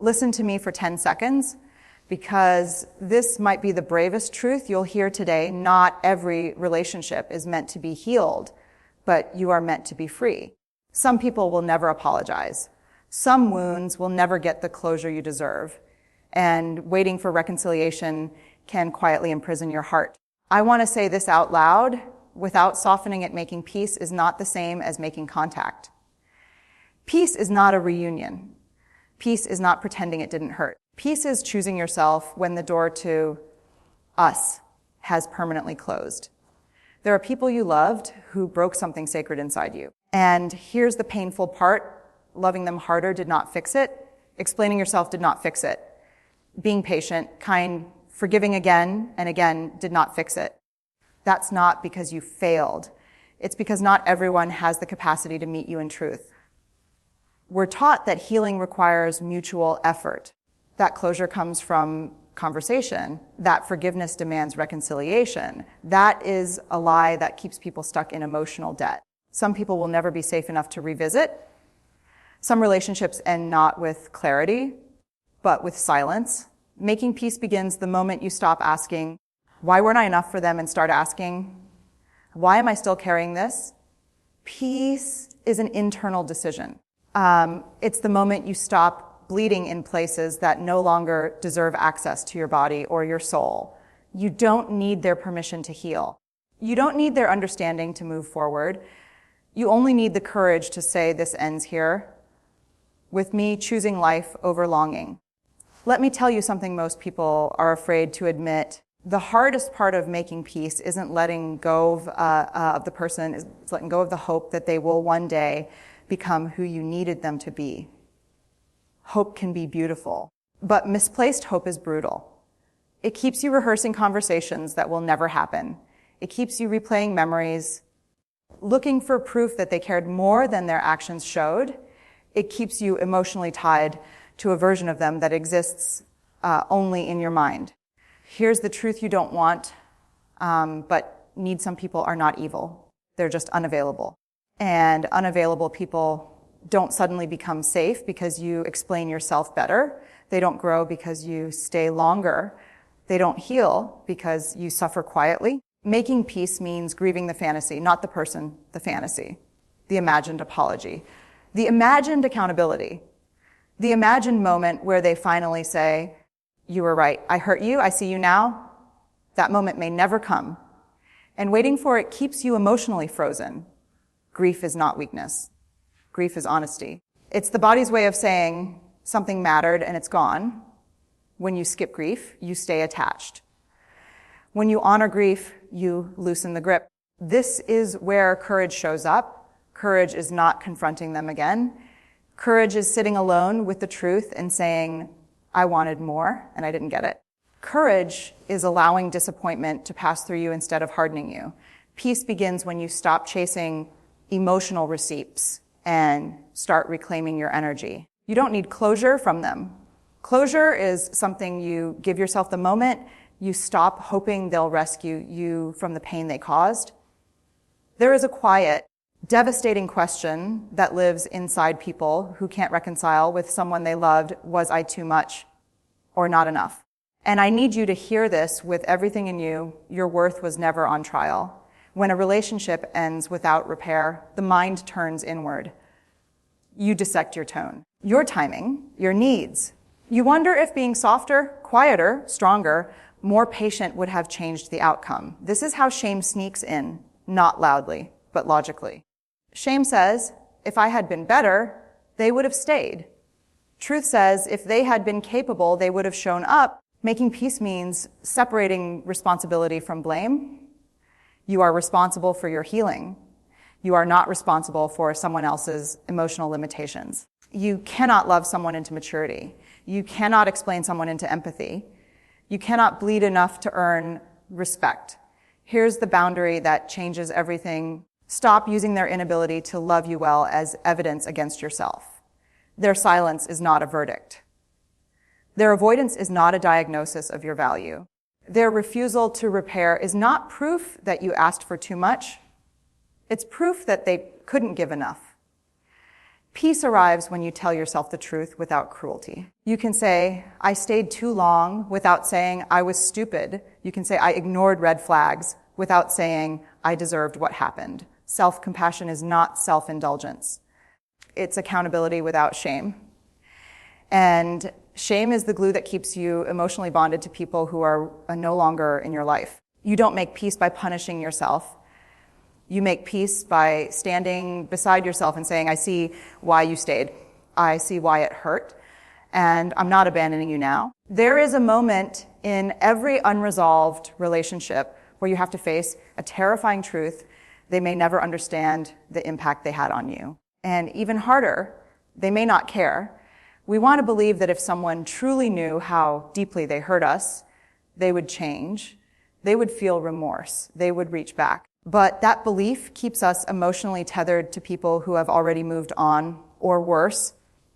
Listen to me for 10 seconds, because this might be the bravest truth you'll hear today. Not every relationship is meant to be healed, but you are meant to be free. Some people will never apologize. Some wounds will never get the closure you deserve. And waiting for reconciliation can quietly imprison your heart. I want to say this out loud. Without softening it, making peace is not the same as making contact. Peace is not a reunion. Peace is not pretending it didn't hurt. Peace is choosing yourself when the door to us has permanently closed. There are people you loved who broke something sacred inside you. And here's the painful part. Loving them harder did not fix it. Explaining yourself did not fix it. Being patient, kind, forgiving again and again did not fix it. That's not because you failed. It's because not everyone has the capacity to meet you in truth. We're taught that healing requires mutual effort. That closure comes from conversation. That forgiveness demands reconciliation. That is a lie that keeps people stuck in emotional debt. Some people will never be safe enough to revisit. Some relationships end not with clarity, but with silence. Making peace begins the moment you stop asking, why weren't I enough for them, and start asking, why am I still carrying this? Peace is an internal decision. It's the moment you stop bleeding in places that no longer deserve access to your body or your soul. You don't need their permission to heal. You don't need their understanding to move forward. You only need the courage to say, this ends here, with me choosing life over longing. Let me tell you something most people are afraid to admit. The hardest part of making peace isn't letting go of the person, it's letting go of the hope that they will one day become who you needed them to be. Hope can be beautiful, but misplaced hope is brutal. It keeps you rehearsing conversations that will never happen. It keeps you replaying memories, looking for proof that they cared more than their actions showed. It keeps you emotionally tied to a version of them that exists only in your mind. Here's the truth you don't want, but need. Some people are not evil. They're just unavailable. And unavailable people don't suddenly become safe because you explain yourself better. They don't grow because you stay longer. They don't heal because you suffer quietly. Making peace means grieving the fantasy, not the person, the fantasy, the imagined apology, the imagined accountability, the imagined moment where they finally say, you were right, I hurt you, I see you now. That moment may never come. And waiting for it keeps you emotionally frozen. Grief is not weakness. Grief is honesty. It's the body's way of saying something mattered and it's gone. When you skip grief, you stay attached. When you honor grief, you loosen the grip. This is where courage shows up. Courage is not confronting them again. Courage is sitting alone with the truth and saying, I wanted more and I didn't get it. Courage is allowing disappointment to pass through you instead of hardening you. Peace begins when you stop chasing emotional receipts and start reclaiming your energy. You don't need closure from them. Closure is something you give yourself the moment you stop hoping they'll rescue you from the pain they caused. There is a quiet, devastating question that lives inside people who can't reconcile with someone they loved. Was I too much or not enough? And I need you to hear this with everything in you. Your worth was never on trial. When a relationship ends without repair, the mind turns inward. You dissect your tone, your timing, your needs. You wonder if being softer, quieter, stronger, more patient would have changed the outcome. This is how shame sneaks in, not loudly, but logically. Shame says, if I had been better, they would have stayed. Truth says, if they had been capable, they would have shown up. Making peace means separating responsibility from blame. You are responsible for your healing. You are not responsible for someone else's emotional limitations. You cannot love someone into maturity. You cannot explain someone into empathy. You cannot bleed enough to earn respect. Here's the boundary that changes everything. Stop using their inability to love you well as evidence against yourself. Their silence is not a verdict. Their avoidance is not a diagnosis of your value. Their refusal to repair is not proof that you asked for too much. It's proof that they couldn't give enough. Peace arrives when you tell yourself the truth without cruelty. You can say, I stayed too long without saying I was stupid. You can say, I ignored red flags without saying I deserved what happened. Self-compassion is not self-indulgence. It's accountability without shame. And shame is the glue that keeps you emotionally bonded to people who are no longer in your life. You don't make peace by punishing yourself. You make peace by standing beside yourself and saying, I see why you stayed. I see why it hurt. And I'm not abandoning you now. There is a moment in every unresolved relationship where you have to face a terrifying truth. They may never understand the impact they had on you. And even harder, they may not care. We want to believe that if someone truly knew how deeply they hurt us, they would change. They would feel remorse. They would reach back. But that belief keeps us emotionally tethered to people who have already moved on, or worse,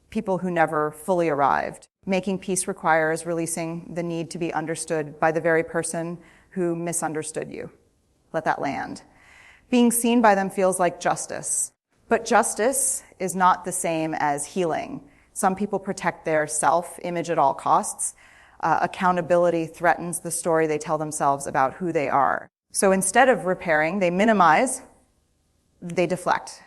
people who never fully arrived. Making peace requires releasing the need to be understood by the very person who misunderstood you. Let that land. Being seen by them feels like justice. But justice is not the same as healing. Some people protect their self-image at all costs. Accountability threatens the story they tell themselves about who they are. So instead of repairing, they minimize, they deflect,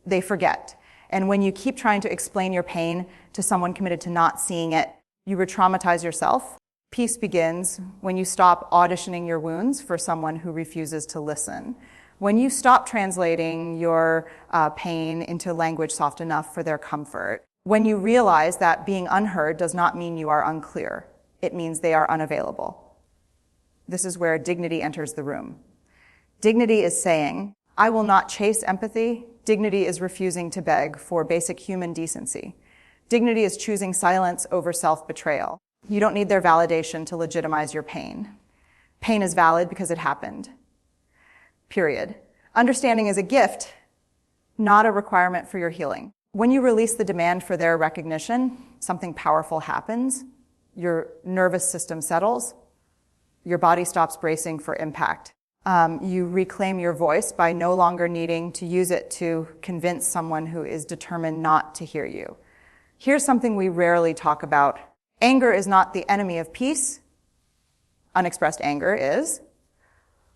they forget. And when you keep trying to explain your pain to someone committed to not seeing it, you re-traumatize yourself. Peace begins when you stop auditioning your wounds for someone who refuses to listen. When you stop translating your pain into language soft enough for their comfort. When you realize that being unheard does not mean you are unclear. It means they are unavailable. This is where dignity enters the room. Dignity is saying, I will not chase empathy. Dignity is refusing to beg for basic human decency. Dignity is choosing silence over self-betrayal. You don't need their validation to legitimize your pain. Pain is valid because it happened. Period. Understanding is a gift, not a requirement for your healing. When you release the demand for their recognition, something powerful happens. Your nervous system settles. Your body stops bracing for impact. You reclaim your voice by no longer needing to use it to convince someone who is determined not to hear you. Here's something we rarely talk about. Anger is not the enemy of peace. Unexpressed anger is.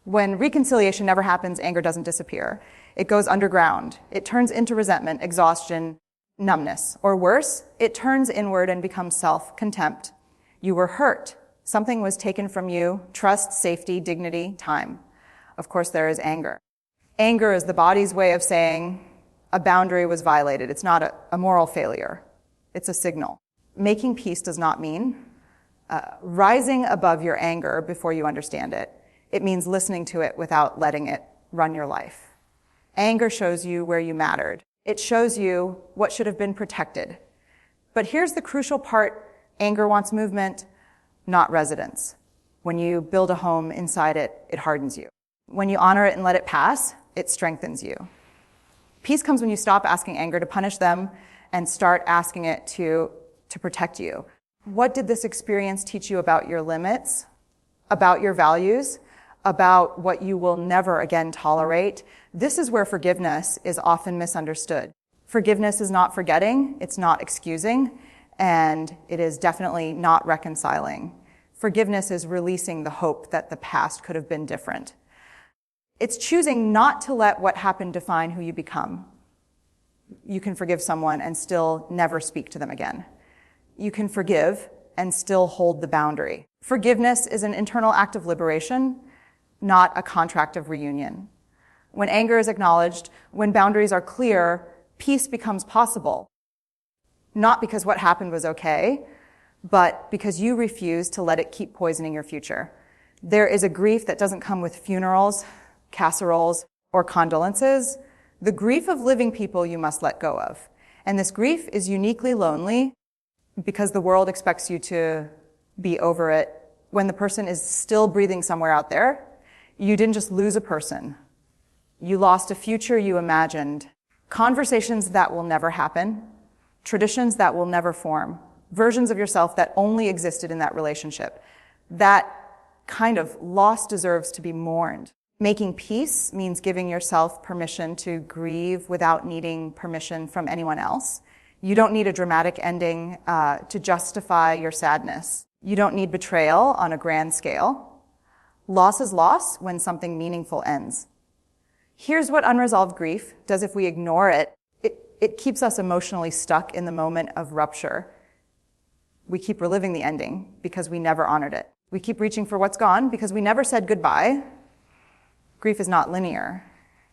When reconciliation never happens, anger doesn't disappear. It goes underground. It turns into resentment, exhaustion, numbness. Or worse, it turns inward and becomes self-contempt. You were hurt. Something was taken from you, trust, safety, dignity, time. Of course, there is anger. Anger is the body's way of saying a boundary was violated. It's not a moral failure. It's a signal. Making peace does not mean rising above your anger before you understand it. It means listening to it without letting it run your life. Anger shows you where you mattered. It shows you what should have been protected. But here's the crucial part. Anger wants movement, not residence. When you build a home inside it, it hardens you. When you honor it and let it pass, it strengthens you. Peace comes when you stop asking anger to punish them and start asking it to protect you. What did this experience teach you about your limits, about your values, about what you will never again tolerate? This is where forgiveness is often misunderstood. Forgiveness is not forgetting, it's not excusing, and it is definitely not reconciling. Forgiveness is releasing the hope that the past could have been different. It's choosing not to let what happened define who you become. You can forgive someone and still never speak to them again. You can forgive and still hold the boundary. Forgiveness is an internal act of liberation, not a contract of reunion. When anger is acknowledged, when boundaries are clear, peace becomes possible. Not because what happened was okay, but because you refuse to let it keep poisoning your future. There is a grief that doesn't come with funerals, casseroles, or condolences. The grief of living people you must let go of. And this grief is uniquely lonely because the world expects you to be over it when the person is still breathing somewhere out there. You didn't just lose a person. You lost a future you imagined. Conversations that will never happen. Traditions that will never form. Versions of yourself that only existed in that relationship. That kind of loss deserves to be mourned. Making peace means giving yourself permission to grieve without needing permission from anyone else. You don't need a dramatic ending to justify your sadness. You don't need betrayal on a grand scale. Loss is loss when something meaningful ends. Here's what unresolved grief does if we ignore it. It keeps us emotionally stuck in the moment of rupture. We keep reliving the ending because we never honored it. We keep reaching for what's gone because we never said goodbye. Grief is not linear.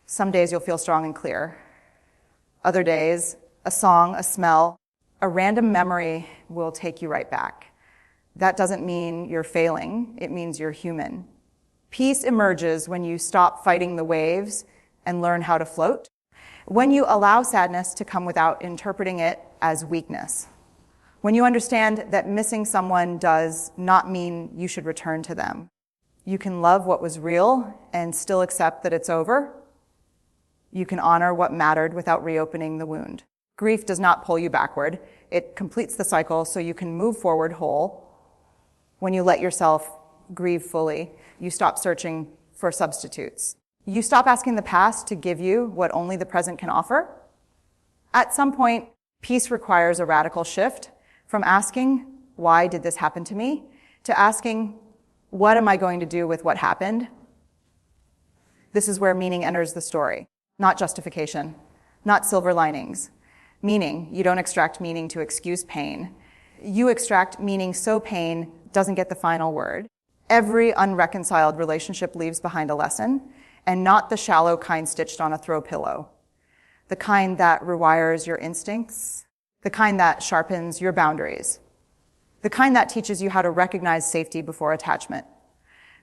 Some days you'll feel strong and clear. Other days, a song, a smell, a random memory will take you right back. That doesn't mean you're failing. It means you're human. Peace emerges when you stop fighting the waves and learn how to float. When you allow sadness to come without interpreting it as weakness. When you understand that missing someone does not mean you should return to them. You can love what was real and still accept that it's over. You can honor what mattered without reopening the wound. Grief does not pull you backward. It completes the cycle so you can move forward whole. When you let yourself grieve fully, you stop searching for substitutes. You stop asking the past to give you what only the present can offer. At some point, peace requires a radical shift from asking, why did this happen to me, to asking, what am I going to do with what happened? This is where meaning enters the story, not justification, not silver linings. Meaning, you don't extract meaning to excuse pain. You extract meaning so pain doesn't get the final word. Every unreconciled relationship leaves behind a lesson, and not the shallow kind stitched on a throw pillow. The kind that rewires your instincts, the kind that sharpens your boundaries, the kind that teaches you how to recognize safety before attachment.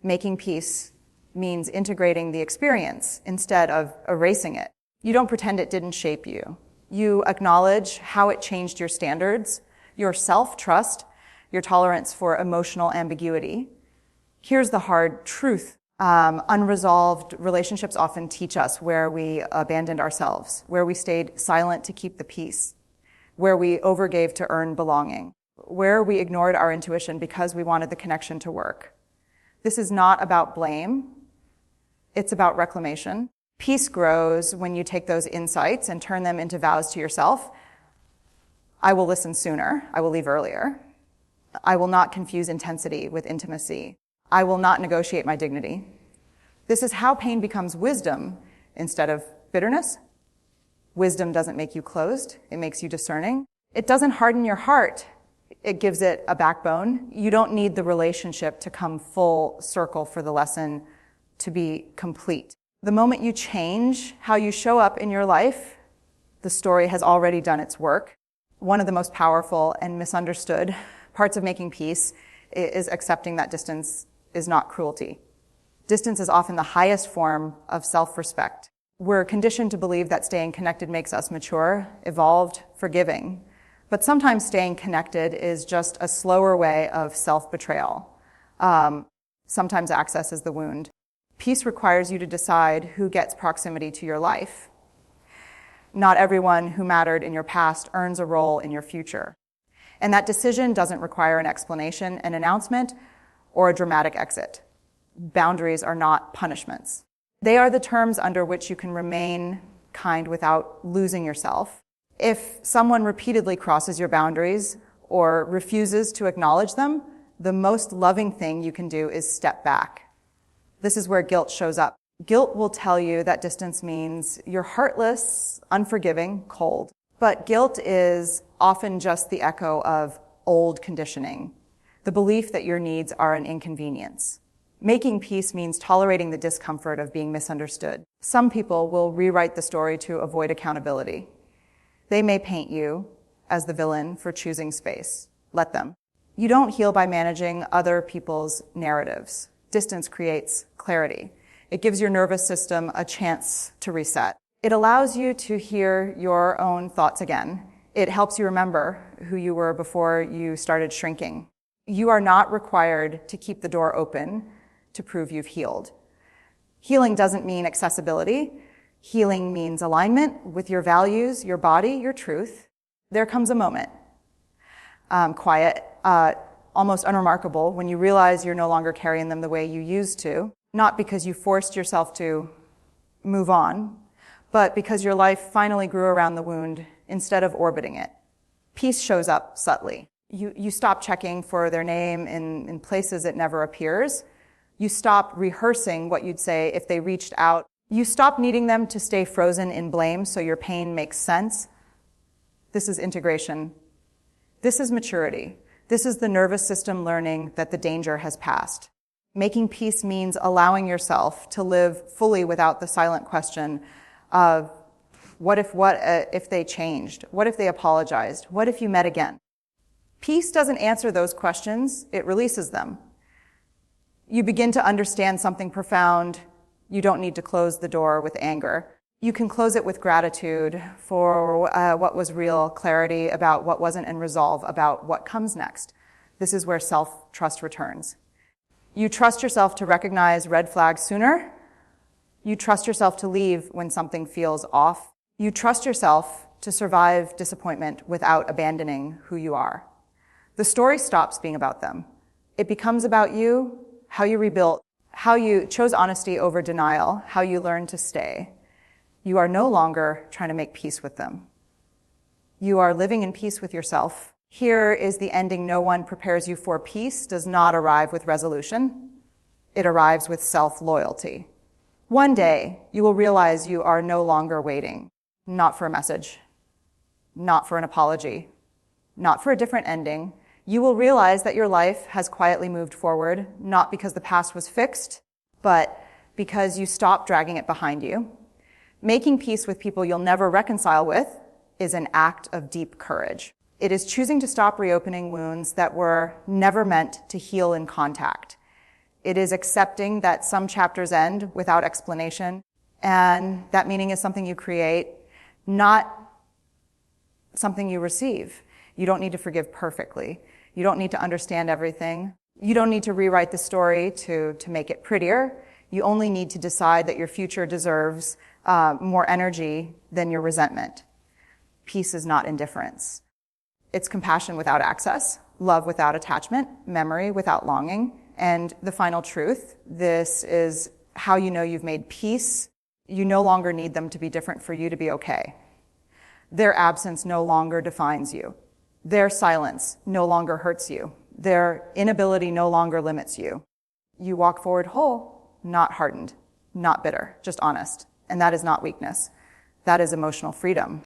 Making peace means integrating the experience instead of erasing it. You don't pretend it didn't shape you. You acknowledge how it changed your standards, your self-trust, your tolerance for emotional ambiguity. Here's the hard truth. Unresolved relationships often teach us where we abandoned ourselves, where we stayed silent to keep the peace, where we overgave to earn belonging, where we ignored our intuition because we wanted the connection to work. This is not about blame. It's about reclamation. Peace grows when you take those insights and turn them into vows to yourself. I will listen sooner. I will leave earlier. I will not confuse intensity with intimacy. I will not negotiate my dignity. This is how pain becomes wisdom instead of bitterness. Wisdom doesn't make you closed. It makes you discerning. It doesn't harden your heart. It gives it a backbone. You don't need the relationship to come full circle for the lesson to be complete. The moment you change how you show up in your life, the story has already done its work. One of the most powerful and misunderstood parts of making peace is accepting that distance is not cruelty. Distance is often the highest form of self-respect. We're conditioned to believe that staying connected makes us mature, evolved, forgiving. But sometimes staying connected is just a slower way of self-betrayal. Sometimes access is the wound. Peace requires you to decide who gets proximity to your life. Not everyone who mattered in your past earns a role in your future. And that decision doesn't require an explanation, an announcement, or a dramatic exit. Boundaries are not punishments. They are the terms under which you can remain kind without losing yourself. If someone repeatedly crosses your boundaries or refuses to acknowledge them, the most loving thing you can do is step back. This is where guilt shows up. Guilt will tell you that distance means you're heartless, unforgiving, cold. But guilt is often just the echo of old conditioning, the belief that your needs are an inconvenience. Making peace means tolerating the discomfort of being misunderstood. Some people will rewrite the story to avoid accountability. They may paint you as the villain for choosing space. Let them. You don't heal by managing other people's narratives. Distance creates clarity. It gives your nervous system a chance to reset. It allows you to hear your own thoughts again. It helps you remember who you were before you started shrinking. You are not required to keep the door open to prove you've healed. Healing doesn't mean accessibility. Healing means alignment with your values, your body, your truth. There comes a moment, quiet, almost unremarkable, when you realize you're no longer carrying them the way you used to. not because you forced yourself to move on, but because your life finally grew around the wound instead of orbiting it. Peace shows up subtly. You stop checking for their name in places it never appears. You stop rehearsing what you'd say if they reached out. You stop needing them to stay frozen in blame so your pain makes sense. This is integration. This is maturity. This is the nervous system learning that the danger has passed. Making peace means allowing yourself to live fully without the silent question of what if they changed? What if they apologized? What if you met again? Peace doesn't answer those questions, it releases them. You begin to understand something profound. You don't need to close the door with anger. You can close it with gratitude for what was real, clarity about what wasn't, and resolve about what comes next. This is where self-trust returns. You trust yourself to recognize red flags sooner. You trust yourself to leave when something feels off. You trust yourself to survive disappointment without abandoning who you are. The story stops being about them. It becomes about you, how you rebuilt, how you chose honesty over denial, how you learned to stay. You are no longer trying to make peace with them. You are living in peace with yourself. Here is the ending no one prepares you for. Peace does not arrive with resolution. It arrives with self-loyalty. One day, you will realize you are no longer waiting, not for a message, not for an apology, not for a different ending. You will realize that your life has quietly moved forward, not because the past was fixed, but because you stopped dragging it behind you. Making peace with people you'll never reconcile with is an act of deep courage. It is choosing to stop reopening wounds that were never meant to heal in contact. It is accepting that some chapters end without explanation, and that meaning is something you create, not something you receive. You don't need to forgive perfectly. You don't need to understand everything. You don't need to rewrite the story to make it prettier. You only need to decide that your future deserves more energy than your resentment. Peace is not indifference. It's compassion without access, love without attachment, memory without longing. And the final truth, this is how you know you've made peace. You no longer need them to be different for you to be okay. Their absence no longer defines you. Their silence no longer hurts you. Their inability no longer limits you. You walk forward whole, not hardened, not bitter, just honest. And that is not weakness. That is emotional freedom.